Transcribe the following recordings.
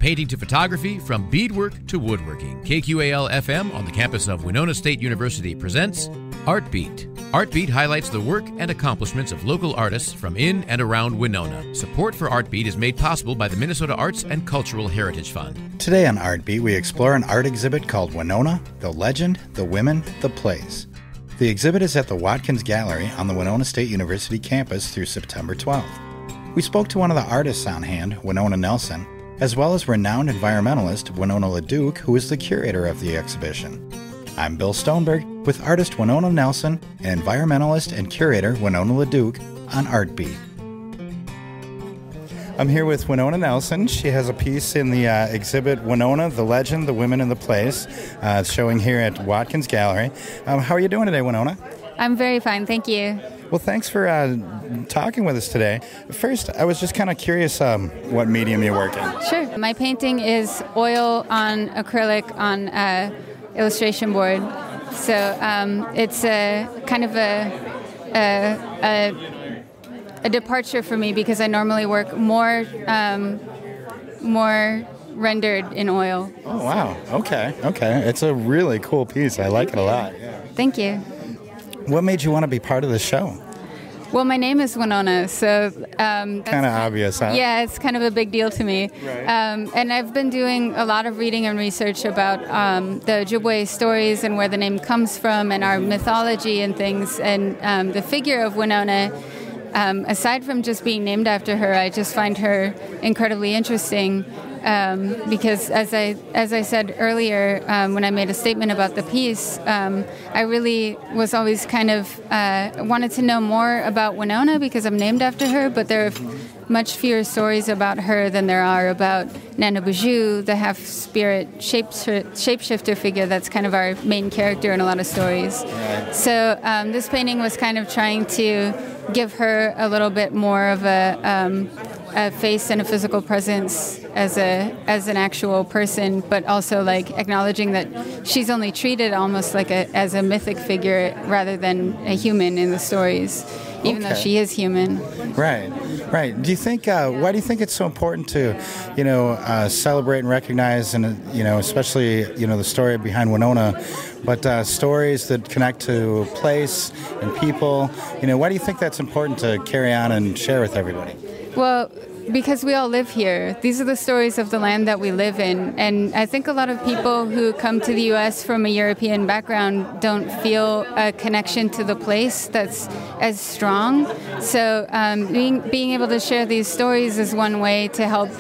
painting to photography, from beadwork to woodworking, KQAL-FM on the campus of Winona State University presents Art Beat. Art Beat highlights the work and accomplishments of local artists from in and around Winona. Support for Art Beat is made possible by the Minnesota Arts and Cultural Heritage Fund. Today on Art Beat, we explore an art exhibit called Winona, the Legend, the Women, the Place. The exhibit is at the Watkins Gallery on the Winona State University campus through September 12th. We spoke to one of the artists on hand, Winona Nelson, as well as renowned environmentalist Winona LaDuke, who is the curator of the exhibition. I'm Bill Stoneberg with artist Winona Nelson and environmentalist and curator Winona LaDuke on Art Beat. I'm here with Winona Nelson. She has a piece in the exhibit Winona, the Legend, the Women, and the Place, showing here at Watkins Gallery. How are you doing today, Winona? I'm very fine, thank you. Well, thanks for talking with us today. First, I was just kind of curious what medium you work in. Sure. My painting is oil on acrylic on illustration board. So it's a kind of a departure for me because I normally work more rendered in oil. Oh, wow. Okay. It's a really cool piece. I like it a lot. Yeah. Thank you. What made you want to be part of the show? Well, my name is Winona, so... kind of obvious, huh? Yeah, it's kind of a big deal to me. Right. And I've been doing a lot of reading and research about the Ojibwe stories and where the name comes from and our mythology and things. And the figure of Winona, aside from just being named after her, I just find her incredibly interesting. Because as I said earlier, when I made a statement about the piece, I really was always kind of wanted to know more about Winona because I'm named after her, but there are much fewer stories about her than there are about Nana Bijou, the half-spirit shapeshifter figure that's kind of our main character in a lot of stories. Right. So this painting was kind of trying to give her a little bit more of a face and a physical presence as an actual person, but also like acknowledging that she's only treated almost like as a mythic figure rather than a human in the stories, even though she is human. Right. Do you think? Why do you think it's so important to, celebrate and recognize, and especially the story behind Winona, but stories that connect to place and people? Why do you think that's important to carry on and share with everybody? Well, because we all live here. These are the stories of the land that we live in. And I think a lot of people who come to the U.S. from a European background don't feel a connection to the place that's as strong. So being able to share these stories is one way to help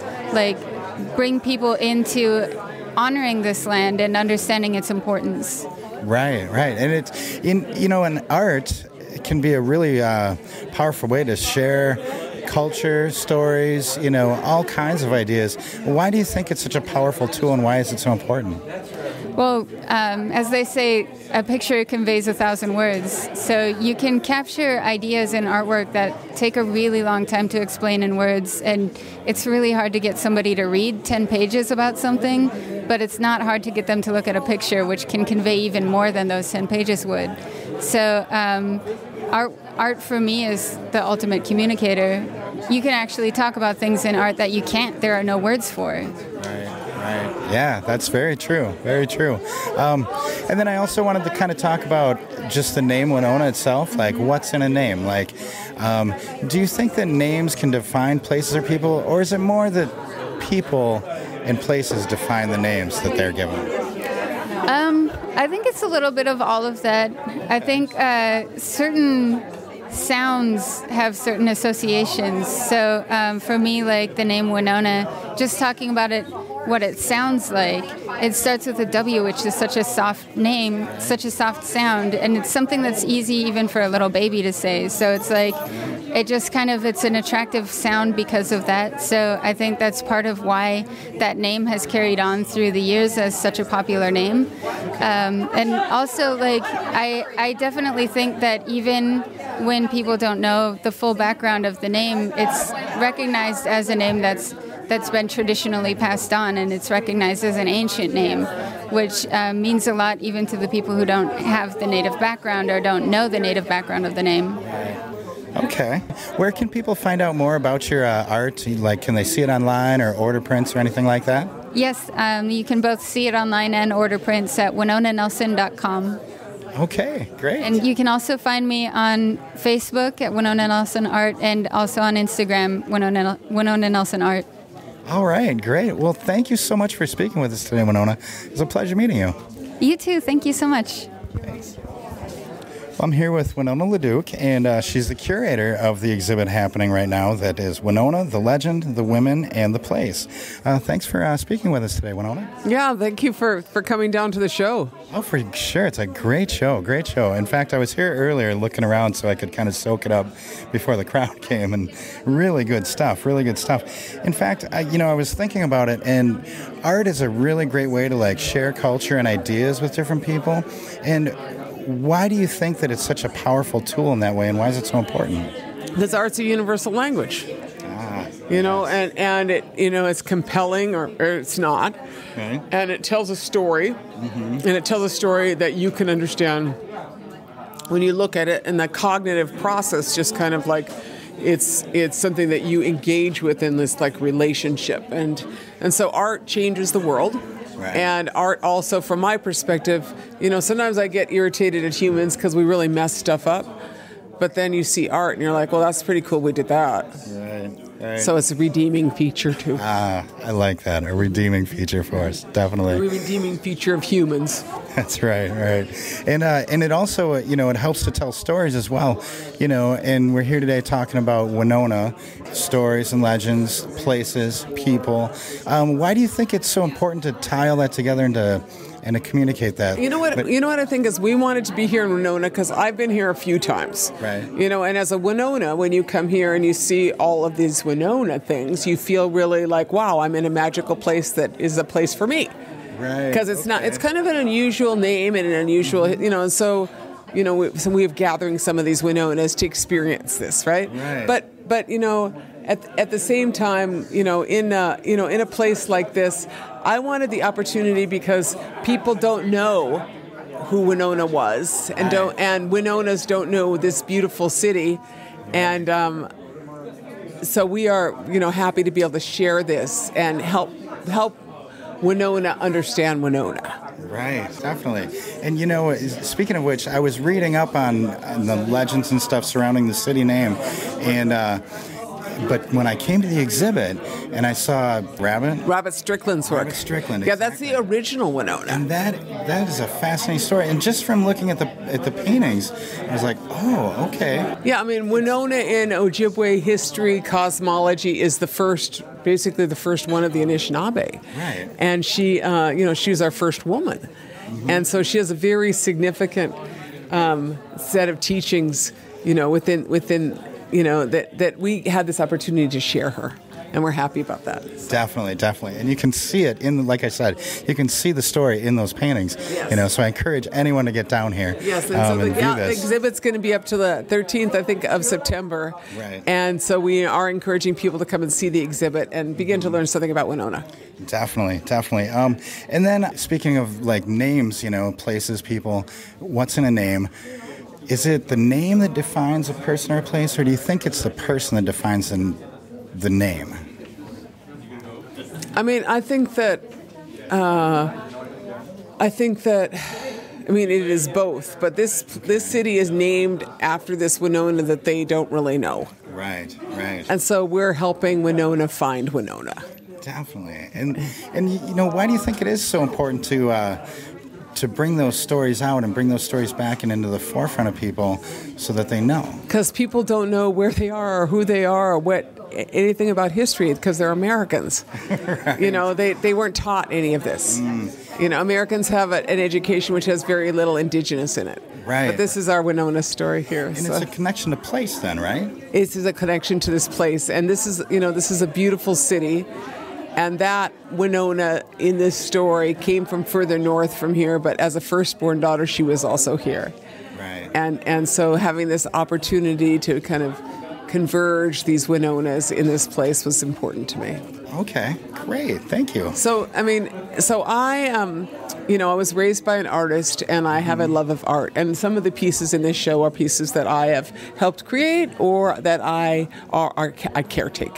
bring people into honoring this land and understanding its importance. Right. And it's in art, it can be a really powerful way to share culture, stories, all kinds of ideas. Why do you think it's such a powerful tool, and why is it so important? Well, as they say, a picture conveys 1,000 words. So you can capture ideas in artwork that take a really long time to explain in words, and it's really hard to get somebody to read 10 pages about something, but it's not hard to get them to look at a picture, which can convey even more than those 10 pages would. So art for me is the ultimate communicator. You can actually talk about things in art that you can't. There are no words for. Right. Yeah, that's very true. And then I also wanted to kind of talk about just the name Winona itself. Like, what's in a name? Do you think that names can define places or people, or is it more that people and places define the names that they're given? I think it's a little bit of all of that. I think certain sounds have certain associations. So for me, like the name Winona, just talking about it, what it sounds like, it starts with a W, which is such a soft name, such a soft sound, and it's something that's easy even for a little baby to say. So it's like, it just kind of, it's an attractive sound because of that. So I think that's part of why that name has carried on through the years as such a popular name. And also, I definitely think that even when people don't know the full background of the name, it's recognized as a name that's been traditionally passed on, and it's recognized as an ancient name, which means a lot even to the people who don't have the native background or don't know the native background of the name. Okay. Where can people find out more about your art? Like, can they see it online or order prints or anything like that? Yes, you can both see it online and order prints at winonanelson.com. Okay, great. And you can also find me on Facebook at Winona Nelson Art and also on Instagram, Winona Nelson Art. All right, great. Well, thank you so much for speaking with us today, Winona. It was a pleasure meeting you. You too. Thank you so much. Thanks. I'm here with Winona LaDuke, and she's the curator of the exhibit happening right now that is Winona, the Legend, the Women, and the Place. Thanks for speaking with us today, Winona. Yeah, thank you for coming down to the show. Oh, for sure. It's a great show, great show. In fact, I was here earlier looking around so I could kind of soak it up before the crowd came, and really good stuff, really good stuff. In fact, I was thinking about it, and art is a really great way to like share culture and ideas with different people, and why do you think that it's such a powerful tool in that way, and why is it so important? Because art's a universal language. And it, it's compelling or it's not. Okay. And it tells a story, and it tells a story that you can understand when you look at it, and the cognitive process just kind of like it's something that you engage with in this like relationship, and so art changes the world. Right. And art also, from my perspective, sometimes I get irritated at humans because we really mess stuff up. But then you see art and you're like, well, that's pretty cool. We did that. Right. So it's a redeeming feature, too. I like that. A redeeming feature for us, definitely. A redeeming feature of humans. That's right. And it also, it helps to tell stories as well. And we're here today talking about Winona, stories and legends, places, people. Why do you think it's so important to tie all that together and to communicate that? You know what I think is we wanted to be here in Winona because I've been here a few times. Right. And as a Winona, when you come here and you see all of these Winona things, you feel really like, wow, I'm in a magical place that is a place for me. Right. Because it's not. It's kind of an unusual name and an unusual, so we have gathering some of these Winonas to experience this, right? Right. But at the same time, in a place like this, I wanted the opportunity because people don't know who Winona was, and Winonas don't know this beautiful city, and so we are happy to be able to share this and help Winona understand Winona. Right, definitely. And speaking of which, I was reading up on the legends and stuff surrounding the city name, and but when I came to the exhibit and I saw Robert Strickland's work. Robert Strickland, yeah, that's the original Winona. And that is a fascinating story. And just from looking at the paintings, I was like, oh, okay. Yeah, I mean, Winona in Ojibwe history, cosmology is basically the first one of the Anishinaabe. Right. And she, she was our first woman. Mm-hmm. And so she has a very significant set of teachings, within that we had this opportunity to share her, and we're happy about that. Definitely. And you can see it like I said, you can see the story in those paintings. Yes. So I encourage anyone to get down here. Yes, and so the exhibit's going to be up to the 13th, I think, of September. Right. And so we are encouraging people to come and see the exhibit and begin to learn something about Winona. Definitely. And then speaking of like names, places, people, what's in a name? Is it the name that defines a person or a place, or do you think it's the person that defines the name? I mean, I think that it is both. But this city is named after this Winona that they don't really know. Right. And so we're helping Winona find Winona. Definitely. And why do you think it is so important to bring those stories out and bring those stories back and into the forefront of people so that they know? Because people don't know where they are or who they are or anything about history because they're Americans. Right. They weren't taught any of this. Americans have an education which has very little indigenous in it. Right. But this is our Winona story here. And it's a connection to place then, right? It is a connection to this place. And this is a beautiful city. And that Winona in this story came from further north from here, but as a firstborn daughter, she was also here. Right. And so having this opportunity to kind of converge these Winonas in this place was important to me. Okay, great. Thank you. So, I I was raised by an artist, and I have a love of art. And some of the pieces in this show are pieces that I have helped create or that I caretake.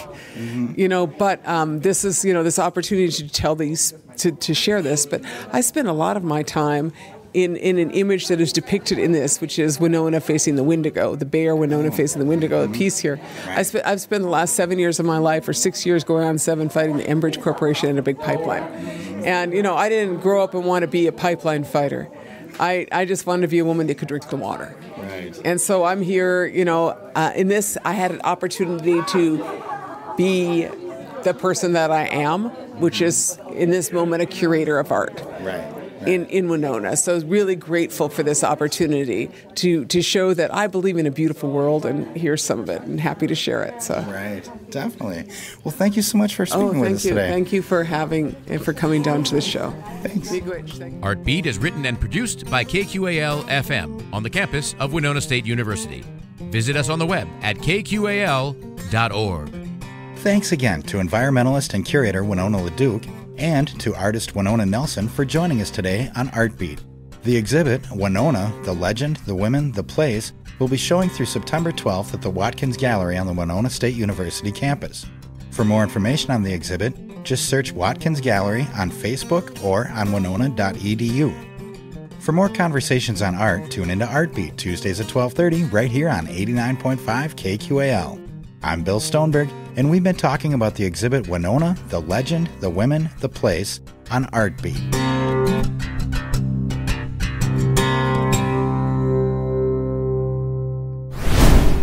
But this is, this opportunity to tell these, to share this. But I spend a lot of my time in an image that is depicted in this, which is Winona facing the Wendigo, the bear Winona facing the Wendigo, the piece here. Right. I've spent the last 7 years of my life, or 6 years going on 7, fighting the Enbridge Corporation in a big pipeline. And, I didn't grow up and want to be a pipeline fighter. I just wanted to be a woman that could drink the water. Right. And so I'm here, in this, I had an opportunity to be the person that I am, which is, in this moment, a curator of art. Right. In Winona. So I was really grateful for this opportunity to show that I believe in a beautiful world, and here's some of it, and happy to share it. So. Right, definitely. Well, thank you so much for speaking with us today. Thank you for coming down to the show. Thanks. Art Beat is written and produced by KQAL-FM on the campus of Winona State University. Visit us on the web at kqal.org. Thanks again to environmentalist and curator Winona LaDuke, and to artist Winona Nelson for joining us today on Art Beat. The exhibit, Winona, the Legend, the Women, the Place, will be showing through September 12th at the Watkins Gallery on the Winona State University campus. For more information on the exhibit, just search Watkins Gallery on Facebook or on winona.edu. For more conversations on art, tune into Art Beat Tuesdays at 12:30 right here on 89.5 KQAL. I'm Bill Stoneberg, and we've been talking about the exhibit Winona, the Legend, the Women, the Place on Art Beat.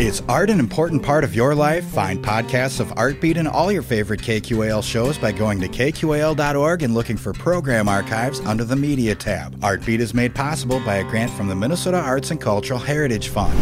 Is art an important part of your life? Find podcasts of Art Beat and all your favorite KQAL shows by going to kqal.org and looking for program archives under the Media tab. Art Beat is made possible by a grant from the Minnesota Arts and Cultural Heritage Fund.